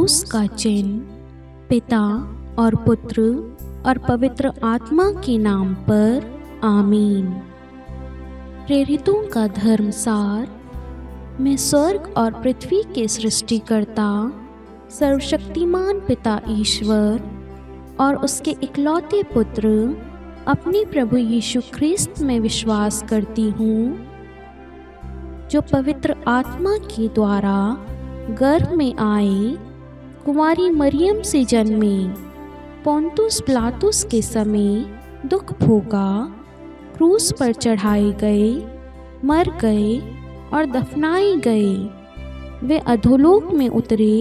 क्रूस का चिन्ह पिता और पुत्र और पवित्र आत्मा के नाम पर आमीन। प्रेरितों का धर्मसार। मैं स्वर्ग और पृथ्वी के सृष्टिकर्ता सर्वशक्तिमान पिता ईश्वर और उसके इकलौते पुत्र अपने प्रभु यीशु ख्रिस्त में विश्वास करती हूँ, जो पवित्र आत्मा के द्वारा गर्भ में आए, कुंवारी मरियम से जन्मे, पोंतुस पिलातुस के समय दुख भोगा, क्रूस पर चढ़ाए गए, मर गए और दफनाए गए। वे अधोलोक में उतरे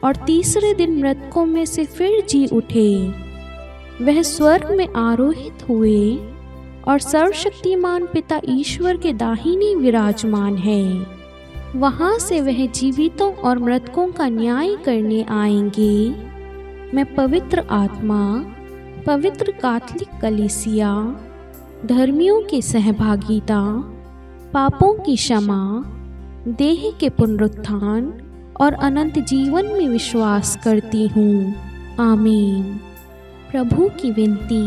और तीसरे दिन मृतकों में से फिर जी उठे। वह स्वर्ग में आरोहित हुए और सर्वशक्तिमान पिता ईश्वर के दाहिने विराजमान है। वहाँ से वह जीवितों और मृतकों का न्याय करने आएंगे। मैं पवित्र आत्मा, पवित्र कैथोलिक कलीसिया, धर्मियों की सहभागिता, पापों की क्षमा, देह के पुनरुत्थान और अनंत जीवन में विश्वास करती हूँ। आमीन। प्रभु की विनती।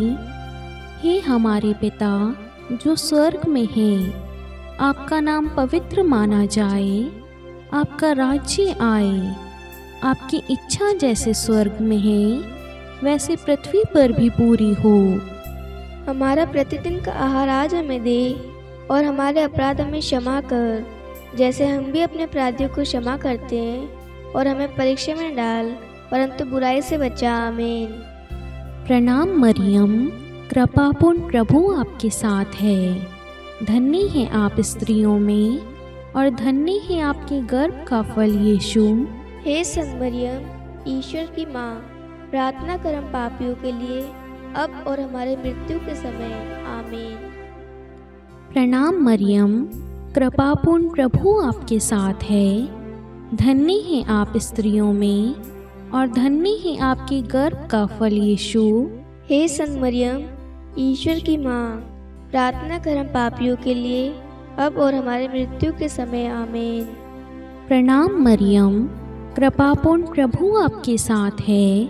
हे हमारे पिता जो स्वर्ग में है, आपका नाम पवित्र माना जाए, आपका राज्य आए, आपकी इच्छा जैसे स्वर्ग में है वैसे पृथ्वी पर भी पूरी हो। हमारा प्रतिदिन का आहार आज हमें दे और हमारे अपराध हमें क्षमा कर, जैसे हम भी अपने अपराधियों को क्षमा करते हैं, और हमें परीक्षा में डाल परंतु बुराई से बचा। आमीन। प्रणाम मरियम, कृपापूर्ण प्रभु आपके साथ है। धन्य है आप स्त्रियों में और धन्य है आपके गर्भ का फल यीशु। हे संत मरियम, ईश्वर की माँ, प्रार्थना कर हम पापियों के लिए अब और हमारे मृत्यु के समय। आमीन। प्रणाम मरियम, कृपापूर्ण प्रभु आपके साथ है। धन्य है आप स्त्रियों में और धन्य है आपके गर्भ का फल यीशु। हे संत मरियम, ईश्वर की माँ, प्रार्थना कर हम पापियों के लिए अब और हमारे मृत्यु के समय। आमीन। प्रणाम मरियम, कृपापूर्ण प्रभु आपके साथ है।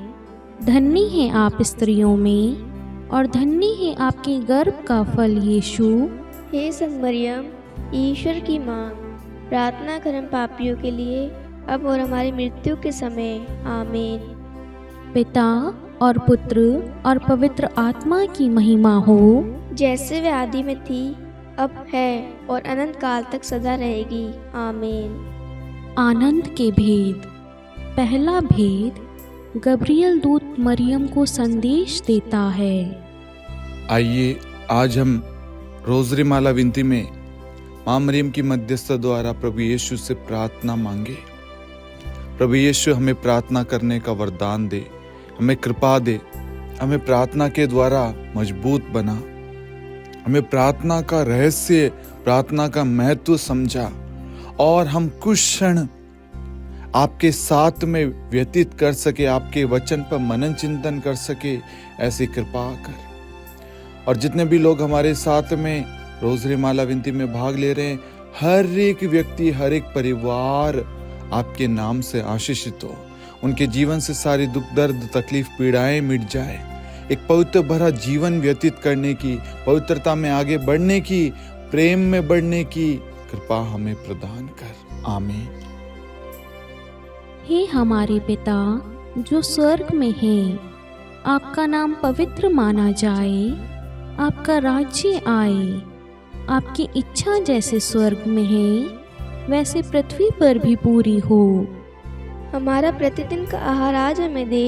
धन्य है आप स्त्रियों में और धन्य है आपके गर्भ का फल यीशु। हे संत मरियम, ईश्वर की माँ, प्रार्थना कर हम पापियों के लिए अब और हमारी मृत्यु के समय। आमीन। पिता और पुत्र और पवित्र आत्मा की महिमा हो, जैसे वे आदि में थी, अब है और अनंत काल तक सदा रहेगी। आमीन। आनंद के भेद। पहला भेद, गब्रियल दूत मरियम को संदेश देता है। आइए आज हम रोज़री माला विनती में माँ मरियम की मध्यस्थता द्वारा प्रभु यीशु से प्रार्थना मांगे। प्रभु यीशु हमें प्रार्थना करने का वरदान दे, हमें कृपा दे, हमें प्रार्थना के द्वारा मजबूत बना, हमें प्रार्थना का रहस्य, प्रार्थना का महत्व समझा और हम कुछ क्षण आपके साथ में व्यतीत कर सके, आपके वचन पर मनन चिंतन कर सके, ऐसी कृपा कर। और जितने भी लोग हमारे साथ में रोज़री माला विनती में भाग ले रहे हैं, हर एक व्यक्ति, हर एक परिवार आपके नाम से आशीषित हो, उनके जीवन से सारी दुख दर्द तकलीफ पीड़ाएं मिट जाए, एक पवित्र भरा जीवन व्यतीत करने की, पवित्रता में आगे बढ़ने की, प्रेम में बढ़ने की कृपा हमें प्रदान कर। आमीन। हे हमारे पिता जो स्वर्ग में है, आपका नाम पवित्र माना जाए, आपका राज्य आए, आपकी इच्छा जैसे स्वर्ग में है वैसे पृथ्वी पर भी पूरी हो। हमारा प्रतिदिन का आहार आज हमें दे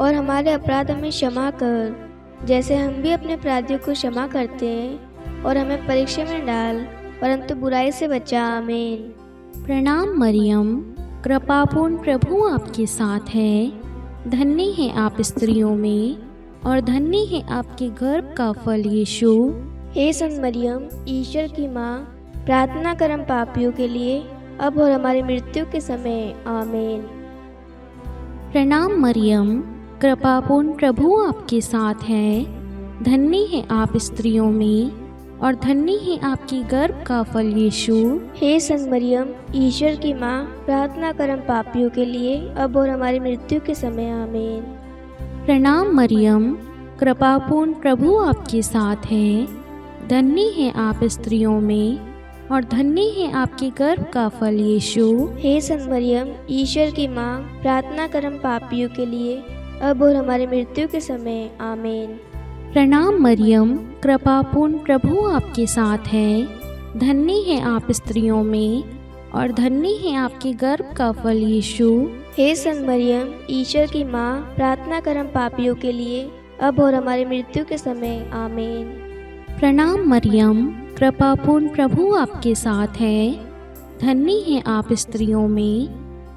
और हमारे अपराध हमें क्षमा कर, जैसे हम भी अपने अपराधियों को क्षमा करते हैं, और हमें परीक्षा में डाल परंतु बुराई से बचा। आमीन। प्रणाम मरियम, कृपापूर्ण प्रभु आपके साथ है। धन्य है आप स्त्रियों में और धन्य है आपके गर्भ का फल यीशु। हे संत मरियम, ईश्वर की माँ, प्रार्थना कर हम पापियों के लिए अब और हमारी मृत्यु के समय। आमीन। प्रणाम मरियम, कृपापूर्ण प्रभु आपके साथ है। धन्य है आप स्त्रियों में और धन्य है आपकी गर्भ का फल यीशु। हे संत मरियम, ईश्वर की माँ, प्रार्थना कर हम पापियों के लिए, अब और हमारी मृत्यु के समय। आमीन। प्रणाम मरियम, कृपापूर्ण प्रभु आपके साथ है। धन्य है आप स्त्रियों में और धन्य है आपके गर्भ का फल यीशु। हे संत मरियम, ईश्वर की माँ, प्रार्थना कर हम पापियों के लिए, अब और हमारी मृत्यु के समय। आमीन। प्रणाम मरियम, कृपापूर्ण प्रभु आपके साथ है। धन्य है आप स्त्रियों में और धन्य है आपके गर्भ का फल यीशु। हे संत मरियम, ईश्वर की माँ, प्रार्थना कर हम पापियों के लिए, अब और हमारी मृत्यु के समय। आमीन। प्रणाम मरियम, कृपापूर्ण प्रभु आपके साथ है। धन्य है आप स्त्रियों में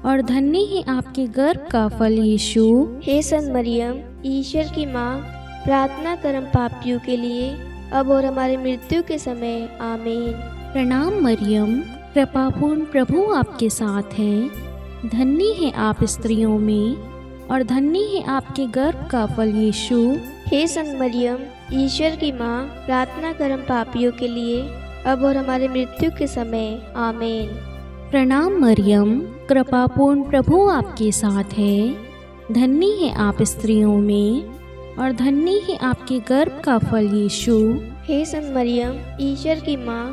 और धन्य है आपके गर्भ का फल यीशु। हे संत मरियम, ईश्वर की माँ, प्रार्थना कर हम पापियों के लिए, अब और हमारी मृत्यु के समय। आमीन। प्रणाम मरियम, कृपापूर्ण प्रभु आपके साथ है। धन्य है आप स्त्रियों में और धन्य है आपके गर्भ का फल यीशु। हे संत मरियम, ईश्वर की माँ, प्रार्थना कर हम पापियों के लिए, अब और हमारी मृत्यु के समय। आमीन। प्रणाम मरियम, कृपापूर्ण प्रभु आपके साथ है। धन्य है आप स्त्रियों में और धन्य है आपके गर्भ का फल यीशु। हे संत मरियम, ईश्वर की माँ,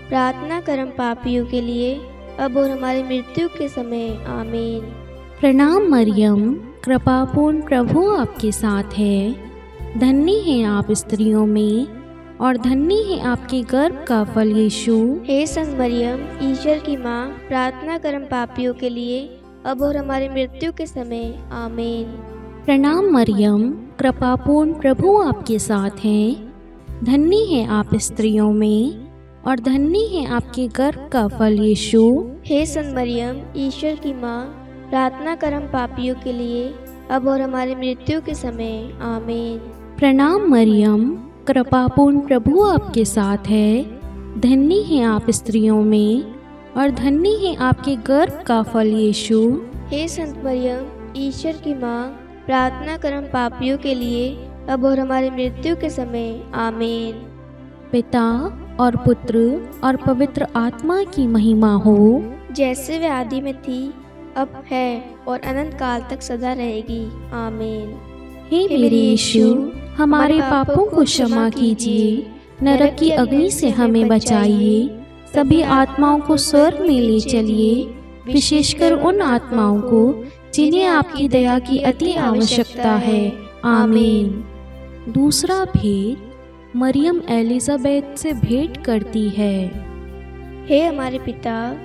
प्रार्थना कर हम पापियों के लिए, अब और हमारी मृत्यु के समय। आमीन। प्रणाम मरियम, कृपापूर्ण प्रभु आपके साथ है। धन्य है आप स्त्रियों में और धन्य है आपके गर्भ का फल यीशु। हे संत मरियम, ईश्वर की माँ, प्रार्थना कर हम पापियों के लिए, अब और हमारी मृत्यु के समय। आमीन। प्रणाम मरियम, कृपापूर्ण प्रभु आपके साथ है। धन्य है आप स्त्रियों में और धन्य है आपके गर्भ का फल यीशु। हे संत मरियम, ईश्वर की माँ, प्रार्थना कर हम पापियों के लिए, अब और हमारी मृत्यु के समय। आमीन। प्रणाम मरियम, कृपापूर्ण प्रभु आपके साथ है। धन्य है आप स्त्रियों में और धन्य है आपके गर्भ का फल यीशु। हे संत मरियम, ईश्वर की माँ, प्रार्थना कर हम पापियों के लिए, अब और हमारी मृत्यु के समय। आमीन। पिता और पुत्र और पवित्र आत्मा की महिमा हो, जैसे वे आदि में थी, अब है और अनंत काल तक सदा रहेगी। आमीन। हे मेरे यीशु, हमारे पापों को क्षमा कीजिए, नरक की अग्नि से हमें बचाइए, सभी आत्माओं को स्वर्ग में ले चलिए, विशेषकर उन आत्माओं को जिन्हें आपकी दया की अति आवश्यकता है। आमीन। दूसरा भेद, मरियम एलिजाबेथ से भेंट करती है। हे हमारे पिता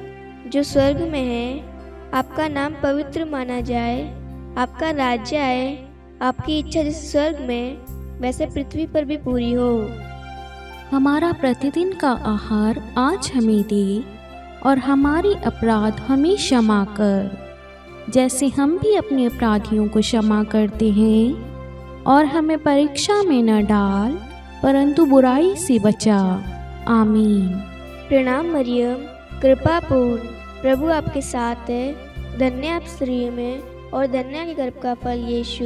जो स्वर्ग में है, आपका नाम पवित्र माना जाए, आपका राज्य आए, आपकी इच्छा जैसे स्वर्ग में वैसे पृथ्वी पर भी पूरी हो। हमारा प्रतिदिन का आहार आज हमें दे और हमारी अपराध हमें क्षमा कर, जैसे हम भी अपने अपराधियों को क्षमा करते हैं, और हमें परीक्षा में न डाल परंतु बुराई से बचा। आमीन। प्रणाम मरियम, कृपापूर्ण प्रभु आपके साथ है। धन्य आप स्त्रियों में और धन्य के गर्भ का फल यीशु।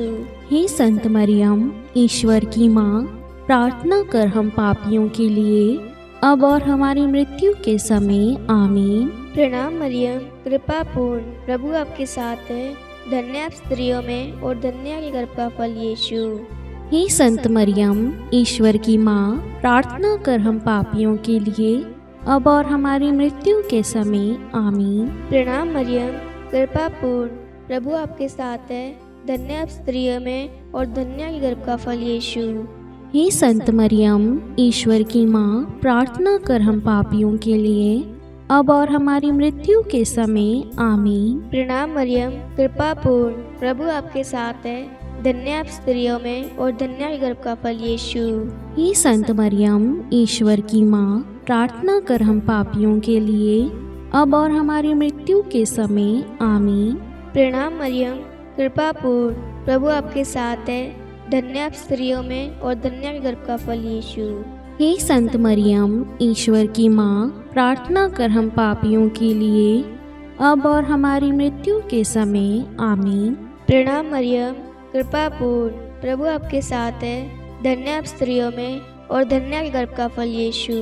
हे संत मरियम, ईश्वर की माँ, प्रार्थना कर हम पापियों के लिए, अब और हमारी मृत्यु के समय। आमीन। प्रणाम मरियम, कृपापूर्ण प्रभु आपके साथ है। धन्य आप स्त्रियों में और धन्य के गर्भ का फल यीशु। हे संत मरियम, ईश्वर की माँ, प्रार्थना कर हम पापियों के लिए, अब और हमारी मृत्यु के समय। आमीन। प्रणाम मरियम, कृपापूर्ण प्रभु आपके साथ है। धन्य आप स्त्रियों में और धन्य के गर्भ का फल यीशु। हे संत मरियम, ईश्वर की माँ, प्रार्थना कर हम पापियों के लिए, अब और हमारी मृत्यु के समय। आमीन। प्रणाम मरियम, कृपापूर्ण प्रभु आपके साथ है। धन्य आप स्त्रियों में और धन्य के गर्भ का फल यीशु। हे संत मरियम, ईश्वर की माँ, प्रार्थना कर हम पापियों के लिए, अब और हमारी मृत्यु के समय। आमीन। प्रणाम मरियम, कृपापूर्ण प्रभु आपके साथ है। धन्य आप स्त्रियों में और धन्य के गर्भ का फल यीशु। हे संत मरियम, ईश्वर की माँ, प्रार्थना कर हम पापियों के लिए, अब और हमारी मृत्यु के समय। आमीन। प्रणाम मरियम, कृपापूर्ण प्रभु आपके साथ है। धन्य आप स्त्रियों में और धन्य आपके गर्भ का फल यीशु।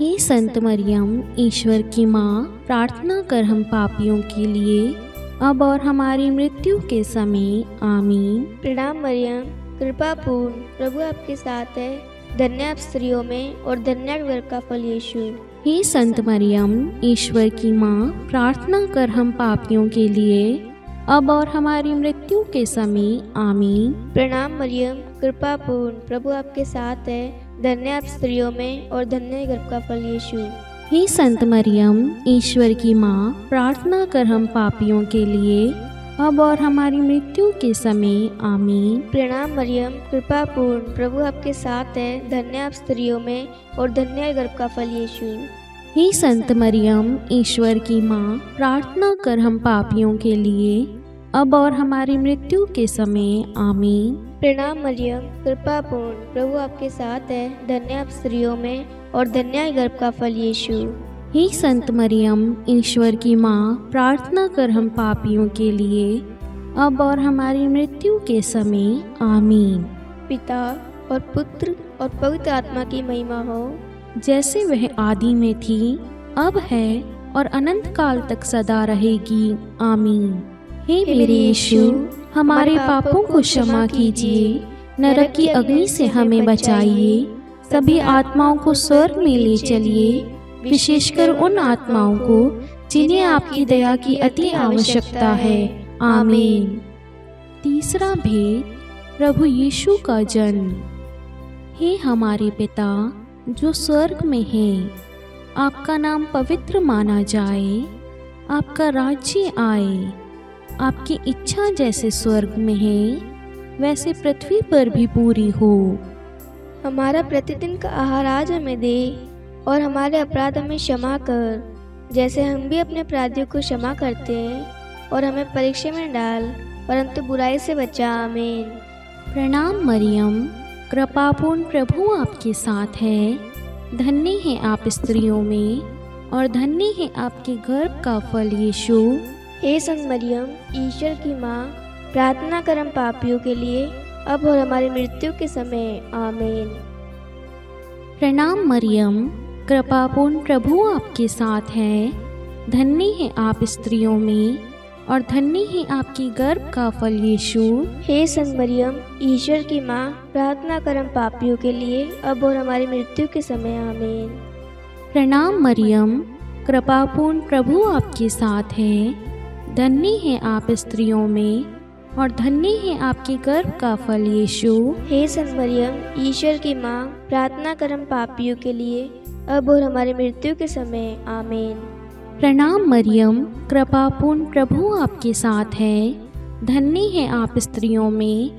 हे संत मरियम, ईश्वर की माँ, प्रार्थना कर हम पापियों के लिए, अब और हमारी मृत्यु के समय। आमीन। प्रणाम मरियम, कृपा पूर्ण, प्रभु आपके साथ है, धन्य आप स्त्रियों में और धन्य आपके गर्भ का फल यीशु। हे संत मरियम, ईश्वर की माँ, प्रार्थना कर हम पापियों के लिए, अब और हमारी मृत्यु के समय। आमीन। प्रणाम मरियम, कृपा पूर्ण, प्रभु आपके साथ है, धन्य आप स्त्रियों में और धन्य गर्भ का फल यीशु। हे संत मरियम, ईश्वर की माँ, प्रार्थना कर हम पापियों के लिए, अब और हमारी मृत्यु के समय। आमीन। प्रणाम मरियम, कृपा पूर्ण, प्रभु आपके साथ है, धन्य आप स्त्रियों में और धन्य गर्भ का फल यीशु। हे संत मरियम, ईश्वर की माँ, प्रार्थना कर हम पापियों के लिए, अब और हमारी मृत्यु के समय। आमीन। प्रणाम मरियम, कृपा पूर्ण, प्रभु आपके साथ है, धन्य आप स्त्रियों में और धन्य गर्भ का फल यीशु। हे संत मरियम, ईश्वर की माँ, प्रार्थना कर हम पापियों के लिए, अब और हमारी मृत्यु के समय। आमीन। पिता और पुत्र और पवित्र आत्मा की महिमा हो, जैसे वह आदि में थी, अब है और अनंत काल तक सदा रहेगी। आमीन। हे मेरे यीशु, हमारे पापों को क्षमा कीजिए, नरक की अग्नि से हमें बचाइए, सभी आत्माओं को स्वर्ग में ले चलिए, विशेषकर उन आत्माओं को जिन्हें आपकी दया की अति आवश्यकता है। आमीन। तीसरा भेद, प्रभु यीशु का जन्म। हे हमारे पिता जो स्वर्ग में है, आपका नाम पवित्र माना जाए, आपका राज्य आए, आपकी इच्छा जैसे स्वर्ग में है वैसे पृथ्वी पर भी पूरी हो। हमारा प्रतिदिन का आहार आज हमें दे और हमारे अपराध हमें क्षमा कर, जैसे हम भी अपने अपराधियों को क्षमा करते हैं, और हमें परीक्षा में डाल परंतु बुराई से बचा। आमीन। प्रणाम मरियम, कृपापूर्ण, प्रभु आपके साथ है, धन्य है आप स्त्रियों में और धन्य है आपके गर्भ का फल यीशु। हे संत मरियम, ईश्वर की माँ, प्रार्थना कर हम पापियों के लिए, अब और हमारी मृत्यु के समय। आमीन। प्रणाम मरियम, कृपापूर्ण, प्रभु आपके साथ है, धन्य है आप स्त्रियों में और धन्य है आपकी गर्भ का फल यीशु। हे संत मरियम, ईश्वर की माँ, प्रार्थना कर हम पापियों के लिए, अब और हमारी मृत्यु के समय। आमीन। प्रणाम मरियम, कृपापूर्ण, प्रभु आपके साथ है, धन्य है आप स्त्रियों में और धन्य है आपके गर्भ का फल यीशु। हे संत मरियम, ईश्वर की माँ, प्रार्थना कर हम पापियों के लिए, अब और हमारी मृत्यु के समय। आमीन। प्रणाम मरियम, कृपापूर्ण, प्रभु आपके साथ है, धन्य है आप स्त्रियों में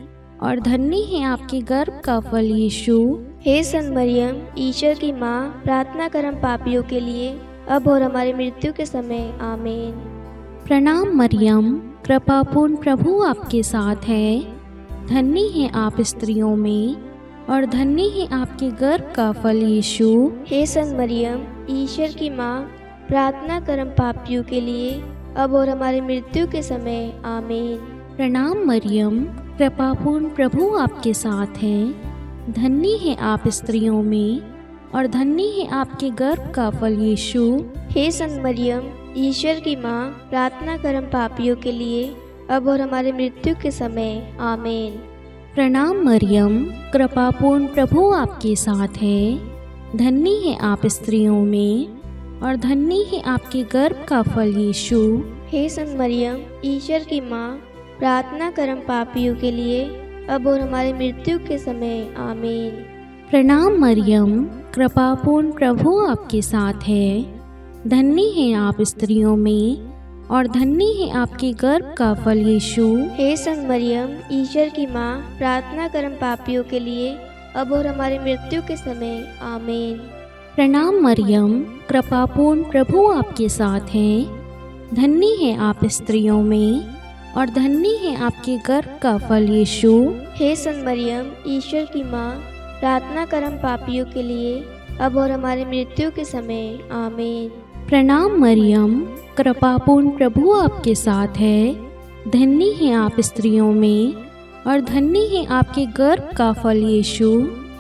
और धन्य है आपके गर्भ का फल यीशु। हे संत मरियम, ईश्वर की माँ, प्रार्थना कर हम पापियों के लिए, अब और हमारी मृत्यु के समय। आमीन। प्रणाम मरियम, कृपापूर्ण, प्रभु आपके साथ है, धन्य है आप स्त्रियों में और धन्य है आपके गर्भ का फल यीशु। हे संत मरियम, ईश्वर की माँ, प्रार्थना कर हम पापियों के लिए, अब और हमारी मृत्यु के समय। आमीन। प्रणाम मरियम, कृपापूर्ण, प्रभु आपके साथ है, धन्य है आप स्त्रियों में और धन्य है आपके गर्भ का फल यीशु। हे संत मरियम, ईश्वर की माँ, प्रार्थना कर हम पापियों के लिए, अब और हमारी मृत्यु के समय। आमीन। प्रणाम मरियम, कृपापूर्ण, प्रभु आपके साथ है, धन्य है आप स्त्रियों में और धन्य है आपके गर्भ का फल यीशु। हे संत मरियम, ईश्वर की माँ, प्रार्थना कर हम पापियों के लिए, अब और हमारी मृत्यु के समय। आमीन। प्रणाम मरियम, कृपापूर्ण, प्रभु आपके साथ है, धन्य है आप स्त्रियों में और धन्य है आपके गर्भ का फल यीशु। हे संत मरियम, ईश्वर की माँ, प्रार्थना कर हम पापियों के लिए, अब और हमारी मृत्यु के समय। आमीन। प्रणाम मरियम, कृपापूर्ण, प्रभु आपके साथ है, धन्य है आप स्त्रियों में और धन्य है आपके गर्भ का फल यीशु। हे संत मरियम, ईश्वर की माँ, प्रार्थना कर हम पापियों के लिए, अब और हमारी मृत्यु के समय। आमीन। प्रणाम मरियम, कृपापूर्ण, प्रभु आपके साथ है, धन्य है आप स्त्रियों में और धन्य है आपके गर्भ का फल यीशु।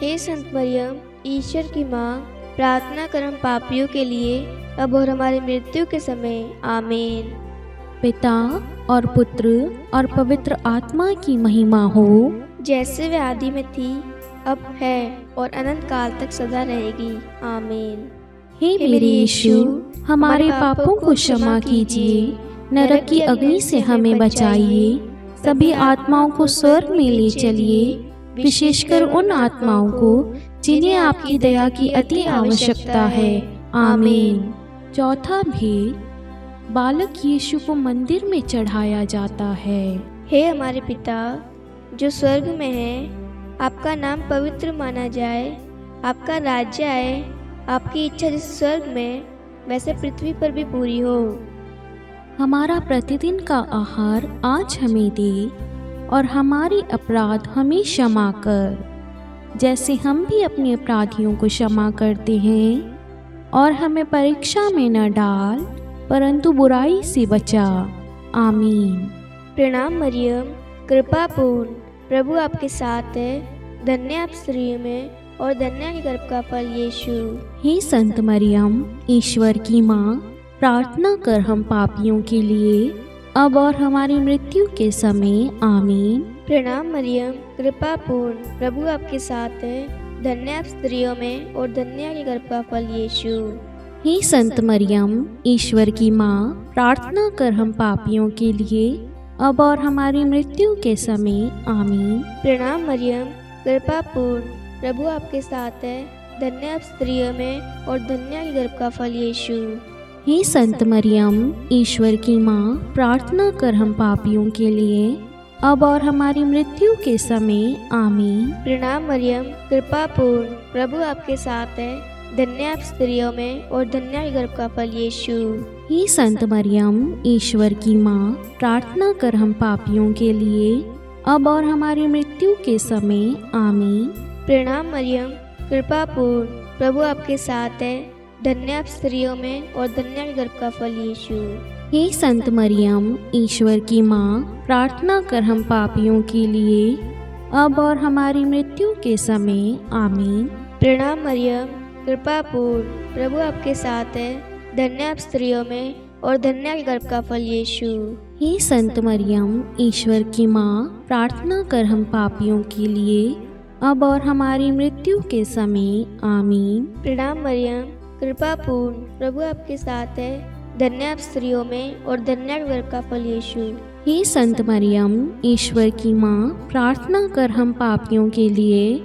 हे संत मरियम, ईश्वर की माँ, प्रार्थना कर हम पापियों के लिए, अब और हमारी मृत्यु के समय, आमीन। पिता और पुत्र और पवित्र आत्मा की महिमा हो, जैसे वे आदि में थी, अब है और अनंत काल तक सदा रहेगी, आमीन। हे मेरे यीशु, हमारे पापों को क्षमा कीजिए, नरक की अग्नि से हमें बचाइए, सभी आत्माओं को स्वर्ग में ले चलिए, विशेषकर उन आत्माओं को जिन्हें आपकी दया की अति आवश्यकता है, आमीन। चौथा भेद, बालक यीशु को मंदिर में चढ़ाया जाता है। हे हमारे पिता जो स्वर्ग में है, आपका नाम पवित्र माना जाए, आपका राज्य आए, आपकी इच्छा जैसे स्वर्ग में वैसे पृथ्वी पर भी पूरी हो। हमारा प्रतिदिन का आहार आज हमें दे, और हमारे अपराध हमें क्षमा कर, जैसे हम भी अपने अपराधियों को क्षमा करते हैं, और हमें परीक्षा में न डाल, परंतु बुराई से बचा, आमीन। प्रणाम मरियम, कृपा पूर्ण, प्रभु आपके साथ है, धन्य आप स्त्रियों में और धन्य है गर्भ का फल यीशु। हे संत मरियम, ईश्वर की माँ, प्रार्थना कर हम पापियों के लिए, अब और हमारी मृत्यु के समय, आमीन। प्रणाम मरियम, कृपा पूर्ण, प्रभु आपके साथ है, धन्य आप स्त्रियों में और धन्य है गर्भ का फल यीशु। हे संत मरियम, ईश्वर की माँ, प्रार्थना कर हम पापियों के लिए, अब और हमारी मृत्यु के समय, आमीन। प्रणाम मरियम, कृपा पूर्ण, प्रभु आपके साथ है, धन्य आप स्त्रियों में और धन्य है गर्भ का फल यीशु। हे संत मरियम, ईश्वर की माँ, प्रार्थना कर हम पापियों के लिए, अब और हमारी मृत्यु के समय, आमीन। प्रणाम मरियम, कृपा पूर्ण, प्रभु आपके साथ है, धन्य आप स्त्रियों में और धन्य है गर्भ का फल यीशु। हे संत मरियम, ईश्वर की माँ, प्रार्थना कर हम पापियों के लिए, अब और हमारी मृत्यु के समय, आमीन। प्रणाम मरियम, कृपा पूर्ण, प्रभु आपके साथ है, धन्य आप स्त्रियों में और धन्य है गर्भ का फल यीशु। हे संत मरियम, ईश्वर की माँ, प्रार्थना कर हम पापियों के लिए, अब और हमारी मृत्यु के समय, आमीन। प्रणाम मरियम, कृपा पूर्ण, प्रभु आपके साथ है, धन्य आप स्त्रियों में और धन्य है गर्भ का फल यीशु। हे संत मरियम, ईश्वर की माँ, प्रार्थना कर हम पापियों के लिए, अब और हमारी मृत्यु के समय, आमीन। प्रणाम मरियम, कृपा पूर्ण, प्रभु आपके साथ है, धन्य आप स्त्रियों में और धन्य है गर्भ का फल यीशु। हे संत मरियम, ईश्वर की माँ, प्रार्थना कर हम पापियों के लिए,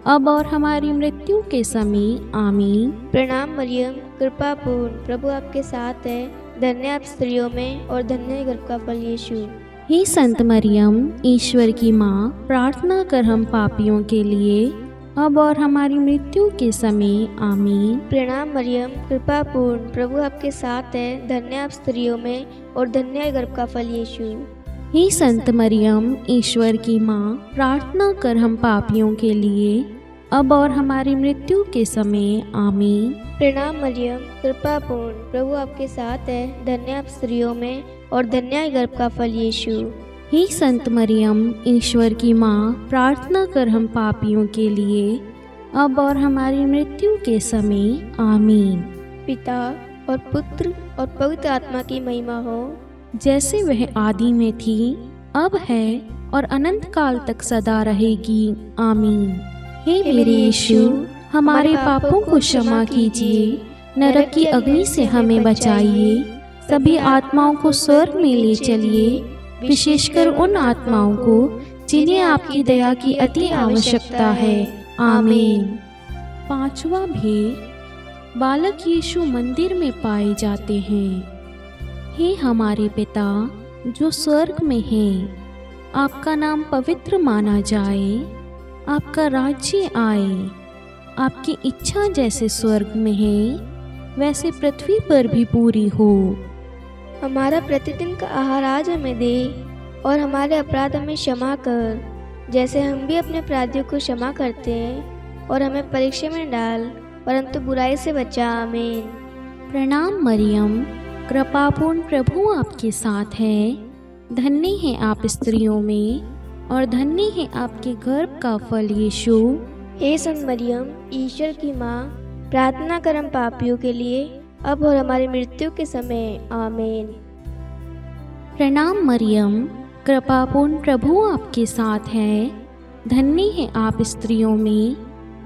अब और हमारी मृत्यु के समय, आमीन। प्रणाम मरियम, कृपा पूर्ण, प्रभु आपके साथ है, धन्य आप स्त्रियों में और धन्य है गर्भ का फल यीशु। हे संत मरियम, ईश्वर की माँ, प्रार्थना कर हम पापियों के लिए, अब और हमारी मृत्यु के समय, आमीन। प्रणाम मरियम, कृपा पूर्ण, प्रभु आपके साथ है, धन्य आप स्त्रियों में और धन्य है गर्भ का फल यीशु। हे संत मरियम, ईश्वर की माँ, प्रार्थना कर हम पापियों के लिए, अब और हमारी मृत्यु के समय, आमीन। प्रणाम मरियम, कृपा पूर्ण, प्रभु आपके साथ है, धन्य आप स्त्रियों में और धन्य है गर्भ का फल यीशु। हे संत मरियम, ईश्वर की माँ, प्रार्थना कर हम पापियों के लिए, अब और हमारी मृत्यु के समय, आमीन। पिता और पुत्र और पवित्र आत्मा की महिमा हो, जैसे वह आदि में थी, अब है और अनंत काल तक सदा रहेगी, आमीन। हे मेरे यीशु, हमारे पापों को क्षमा कीजिए, नरक की अग्नि से हमें बचाइए, सभी आत्माओं को स्वर्ग में ले चलिए, विशेषकर उन आत्माओं को जिन्हें आपकी दया की अति आवश्यकता है, आमीन। पांचवा भेद, बालक यीशु मंदिर में पाए जाते हैं। हे हमारे पिता जो स्वर्ग में हैं, आपका नाम पवित्र माना जाए, आपका राज्य आए, आपकी इच्छा जैसे स्वर्ग में है वैसे पृथ्वी पर भी पूरी हो। हमारा प्रतिदिन का आहार आज हमें दे, और हमारे अपराध हमें क्षमा कर, जैसे हम भी अपने अपराधियों को क्षमा करते हैं, और हमें परीक्षा में डाल, परंतु बुराई से बचा, आमीन। प्रणाम मरियम, कृपापूर्ण प्रभु आपके साथ है, धन्य हैं आप स्त्रियों में और धन्य है आपके गर्भ का फल यीशु। हे संत मरियम, ईश्वर की माँ, प्रार्थना कर हम पापियों के लिए, अब और हमारी मृत्यु के समय। आमीन। प्रणाम मरियम, कृपापूर्ण प्रभु आपके साथ है। धन्य है आप स्त्रियों में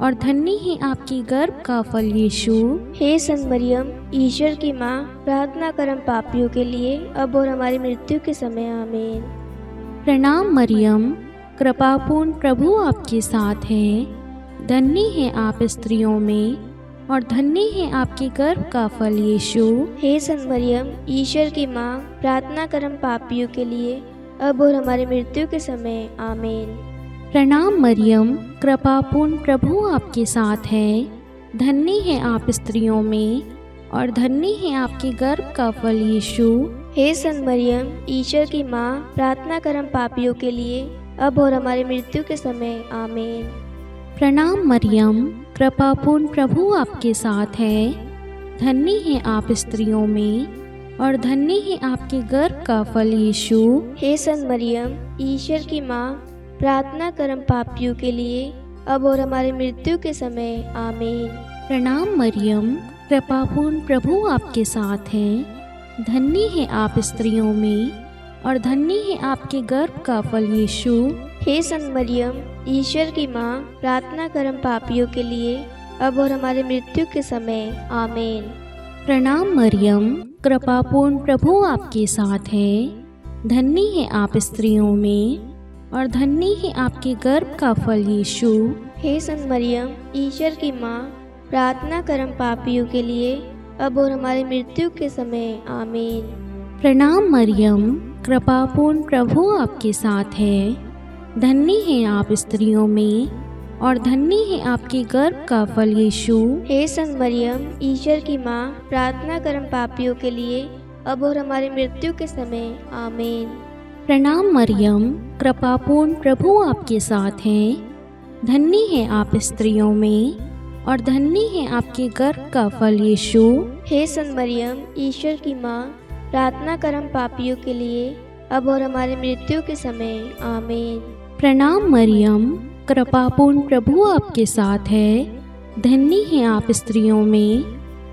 और धन्य है आपकी गर्भ का फल यीशु। हे संत मरियम, ईश्वर की माँ, प्रार्थना कर हम पापियों के लिए, अब और हमारी मृत्यु के समय। आमीन। प्रणाम मरियम, कृपापूर्ण प्रभु आपके साथ है। धन्य है आप स्त्रियों में और धन्य है आपके गर्भ का फल यीशु। हे संत मरियम, ईश्वर की माँ, प्रार्थना कर हम पापियों के लिए, अब और हमारी मृत्यु के समय। आमीन। प्रणाम मरियम, कृपापूर्ण प्रभु आपके साथ है। धन्य है आप स्त्रियों में और धन्य है आपके गर्भ का फल यीशु। हे संत मरियम, ईश्वर की माँ, प्रार्थना कर हम पापियों के लिए, अब और हमारी मृत्यु के समय। आमीन। प्रणाम मरियम, कृपापूर्ण प्रभु आपके साथ है। धन्य है आप स्त्रियों में और धन्य है आपके गर्भ का फल यीशु। हे संत मरियम, ईश्वर की माँ, प्रार्थना कर हम पापियों के लिए, अब और हमारी मृत्यु के समय। आमीन। प्रणाम मरियम, कृपापूर्ण प्रभु आपके साथ है। धन्य है आप स्त्रियों में और धन्य है आपके गर्भ का फल यीशु। हे संत मरियम, ईश्वर की माँ, प्रार्थना कर हम पापियों के लिए, अब और हमारी मृत्यु के समय। आमीन। प्रणाम मरियम, कृपापूर्ण प्रभु आपके साथ है। धन्य है आप स्त्रियों में और धन्य है आपके गर्भ का फल यीशु। हे संत मरियम, ईश्वर की माँ, प्रार्थना कर हम पापियों के लिए, अब और हमारी मृत्यु के समय। आमीन। प्रणाम मरियम, कृपापूर्ण प्रभु आपके साथ है। धन्य है आप स्त्रियों में और धन्य है आपके गर्भ का फल यीशु। हे संत मरियम, ईश्वर की माँ, प्रार्थना कर हम पापियों के लिए, अब और हमारी मृत्यु के समय। आमीन। प्रणाम मरियम, कृपापूर्ण प्रभु आपके साथ है। धन्य है आप स्त्रियों में और धन्य है आपके गर्भ का फल यीशु। हे संत मरियम, ईश्वर की माँ, प्रार्थना कर हम पापियों के लिए, अब और हमारी मृत्यु के समय। आमीन। प्रणाम मरियम, कृपापूर्ण प्रभु आपके साथ है। धन्य है आप स्त्रियों में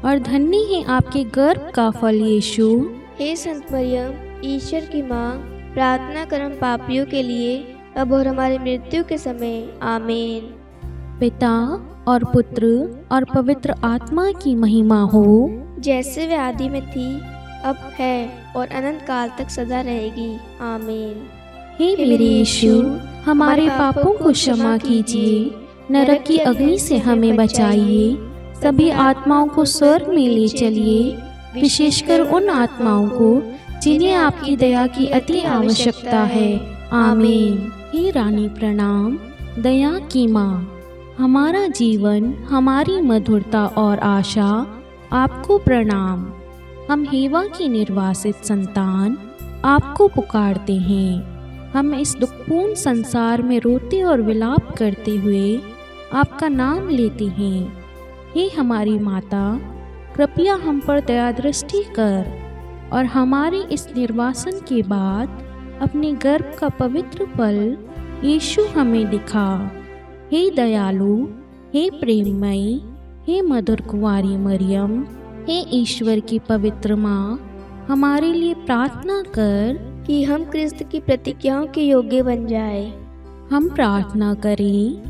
और धन्य है आपके गर्भ का फल यीशु। हे संत मरियम, ईश्वर की माँ, प्रार्थना कर हम पापियों के लिए, अब और हमारी मृत्यु के समय। आमीन। पिता और पुत्र और पवित्र आत्मा की महिमा हो, जैसे वे आदि में थी, अब है और अनंत काल तक सदा रहेगी। आमीन। हे मेरे यीशु, हमारे पापों को क्षमा कीजिए, नरक की अग्नि से हमें बचाइए, सभी आत्माओं को स्वर्ग में ले चलिए, विशेषकर उन आत्माओं को जिन्हें आपकी दया की अति आवश्यकता है। आमीन। हे रानी प्रणाम, दया की माँ, हमारा जीवन, हमारी मधुरता और आशा, आपको प्रणाम। हम हेवा की निर्वासित संतान आपको पुकारते हैं। हम इस दुखपूर्ण संसार में रोते और विलाप करते हुए आपका नाम लेते हैं। हे हमारी माता, कृपया हम पर दया दृष्टि कर और हमारे इस निर्वासन के बाद अपने गर्भ का पवित्र फल यीशु हमें दिखा। हे दयालु, हे प्रेममयी, हे मधुर कुंवारी मरियम, हे ईश्वर की पवित्र माँ, हमारे लिए प्रार्थना कर कि हम क्रिस्त की प्रतिज्ञाओं के योग्य बन जाए। हम प्रार्थना करें।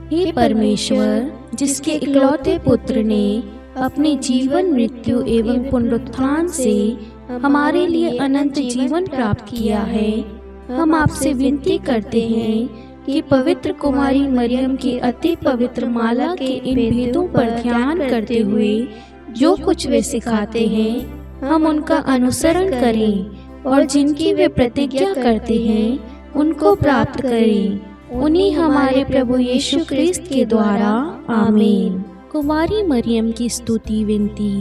हे परमेश्वर, जिसके इकलौते पुत्र ने अपने जीवन, मृत्यु एवं पुनरुत्थान से हमारे लिए अनंत जीवन प्राप्त किया है, हम आपसे विनती करते हैं कि पवित्र कुमारी मरियम की अति पवित्र माला के इन भेदों पर ध्यान करते हुए जो कुछ वे सिखाते हैं, हम उनका अनुसरण करें और जिनकी वे प्रतिज्ञा करते हैं उनको प्राप्त करें। उन्हीं हमारे प्रभु यीशु क्रिस्त के द्वारा। आमीन। कुमारी मरियम की स्तुति विनती।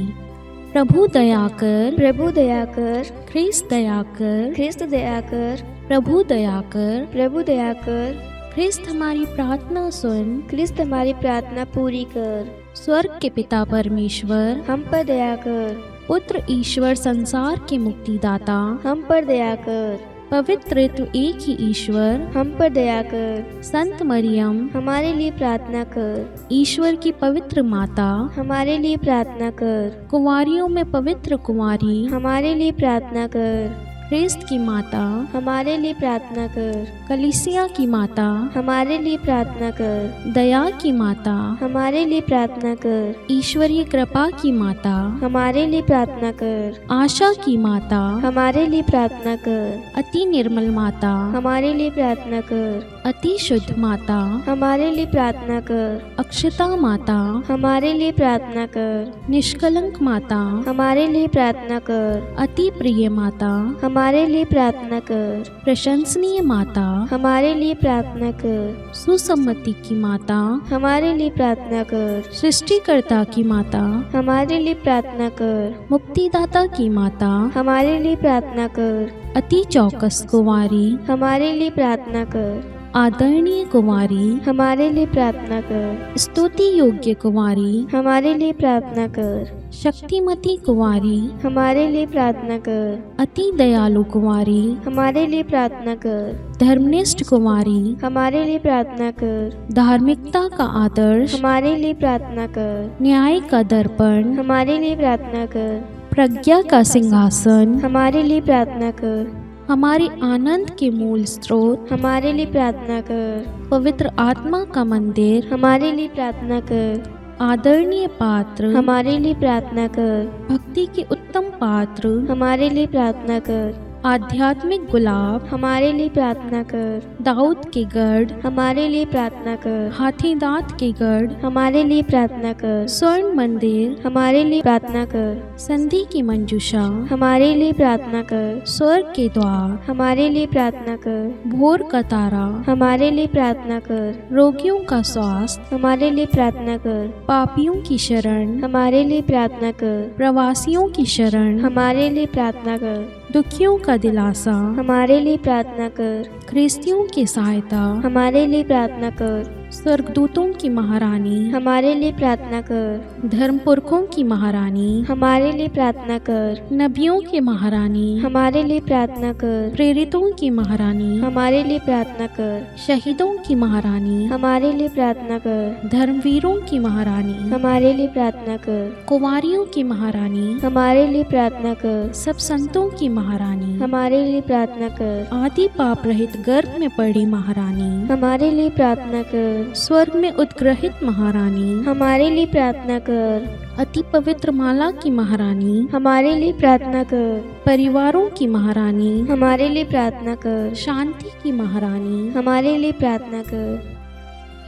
प्रभु दया कर, प्रभु दया कर, ख्रिस्त दया कर, ख्रिस्त दया कर, प्रभु दया कर, प्रभु दया कर, ख्रिस्त हमारी प्रार्थना सुन, ख्रिस्त हमारी प्रार्थना पूरी कर। स्वर्ग के पिता परमेश्वर, हम पर दया कर। पुत्र ईश्वर संसार के मुक्तिदाता, हम पर दया कर। पवित्र तो एक ही ईश्वर, हम पर दया कर। संत मरियम, हमारे लिए प्रार्थना कर। ईश्वर की पवित्र माता, हमारे लिए प्रार्थना कर। कुंवारियों में पवित्र कुंवारी, हमारे लिए प्रार्थना कर। ख्रिस्त की माता, हमारे लिए प्रार्थना कर। कलीसिया की माता, हमारे लिए प्रार्थना कर। दया की माता, हमारे लिए प्रार्थना कर। ईश्वरीय कृपा की माता, हमारे लिए प्रार्थना कर। आशा की माता, हमारे लिए प्रार्थना कर। अति निर्मल माता, हमारे लिए प्रार्थना कर। अति शुद्ध माता, हमारे लिए प्रार्थना कर। अक्षता माता, हमारे लिए प्रार्थना कर। निष्कलंक माता, हमारे लिए प्रार्थना कर। अति प्रिय माता, हमारे लिए प्रार्थना कर। प्रशंसनीय माता, हमारे लिए प्रार्थना कर। सुसम्मति की माता, हमारे लिए प्रार्थना कर। सृष्टिकर्ता की माता, हमारे लिए प्रार्थना कर। मुक्तिदाता की माता, हमारे लिए प्रार्थना कर। अति चौकस कुंवारी, हमारे लिए प्रार्थना कर। आदरणीय कुंवारी, हमारे लिए प्रार्थना कर। स्तुति योग्य कुंवारी, हमारे लिए प्रार्थना कर। शक्तिमती कुंवारी, हमारे लिए प्रार्थना कर। अति दयालु कुंवारी, हमारे लिए प्रार्थना कर। धर्मनिष्ठ कुंवारी, हमारे लिए प्रार्थना कर। धार्मिकता का आदर्श, हमारे लिए प्रार्थना कर। न्याय का दर्पण, हमारे लिए प्रार्थना कर। प्रज्ञा का सिंहासन, हमारे लिए प्रार्थना कर। हमारे आनंद के मूल स्रोत, हमारे लिए प्रार्थना कर। पवित्र आत्मा का मंदिर, हमारे लिए प्रार्थना कर। आदरणीय पात्र, हमारे लिए प्रार्थना कर। भक्ति के उत्तम पात्र, हमारे लिए प्रार्थना कर। आध्यात्मिक गुलाब, हमारे लिए प्रार्थना कर। दाऊद के गढ़, हमारे लिए प्रार्थना कर। हाथी दांत के गढ़, हमारे लिए प्रार्थना कर। स्वर्ण मंदिर, हमारे लिए प्रार्थना कर। संधि की मंजूषा, हमारे लिए प्रार्थना कर। स्वर्ग के द्वार, हमारे लिए प्रार्थना कर। भोर का तारा, हमारे लिए प्रार्थना कर। रोगियों का स्वास्थ्य, हमारे लिए प्रार्थना कर। पापियों की शरण, हमारे लिए प्रार्थना कर। प्रवासियों की शरण, हमारे लिए प्रार्थना कर। दुखियों का दिलासा, हमारे लिए प्रार्थना कर। ख्रिस्तियों की सहायता, हमारे लिए प्रार्थना कर। स्वर्गदूतों की महारानी, हमारे लिए प्रार्थना कर। धर्मपुरखों की महारानी, हमारे लिए प्रार्थना कर। नबियों की महारानी, हमारे लिए प्रार्थना कर। प्रेरितों की महारानी, हमारे लिए प्रार्थना कर। शहीदों की महारानी, हमारे लिए प्रार्थना कर। धर्मवीरों की महारानी, हमारे लिए प्रार्थना कर। कुंवारियों की महारानी, हमारे लिए प्रार्थना कर। सब संतों की महारानी, हमारे लिए प्रार्थना कर। आदि पाप रहित गर्भ में पड़ी महारानी, हमारे लिए प्रार्थना कर। स्वर्ग में उद्ग्रहित महारानी, हमारे लिए प्रार्थना कर। अति पवित्र माला की महारानी, हमारे लिए प्रार्थना कर। परिवारों की महारानी, हमारे लिए प्रार्थना कर। शांति की महारानी, हमारे लिए प्रार्थना कर।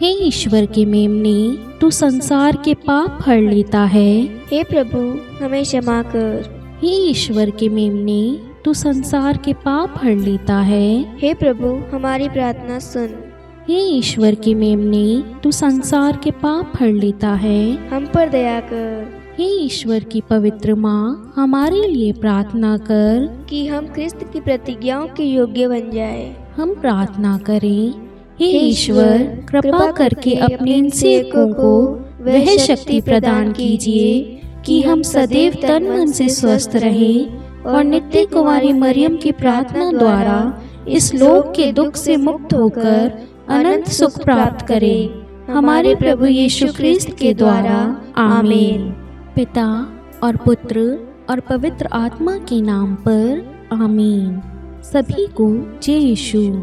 हे ईश्वर के मेमने, तू संसार के पाप हर लेता है। हे प्रभु, हमें क्षमा कर। हे ईश्वर के मेमने, तू संसार के पाप हर लेता है। हे प्रभु, हमारी प्रार्थना सुन। हे ईश्वर के मेमने, तू संसार के पाप हर लेता है। हम पर दया कर। हे ईश्वर की पवित्र माँ, हमारे लिए प्रार्थना कर कि हम क्रिस्त की प्रतिज्ञाओं के योग्य बन जाए। हम प्रार्थना करें। हे ईश्वर, कृपा करके अपने इन सेवकों को वह शक्ति प्रदान कीजिए कि हम सदैव तन मन से स्वस्थ रहें और नित्य कुंवारी मरियम की प्रार्थना द्वारा इस लोक के दुख से मुक्त होकर अनंत सुख प्राप्त करें। हमारे प्रभु यीशु ख्रिस्त के द्वारा, आमीन। पिता और पुत्र और पवित्र आत्मा के नाम पर, आमीन। सभी को जय यीशु।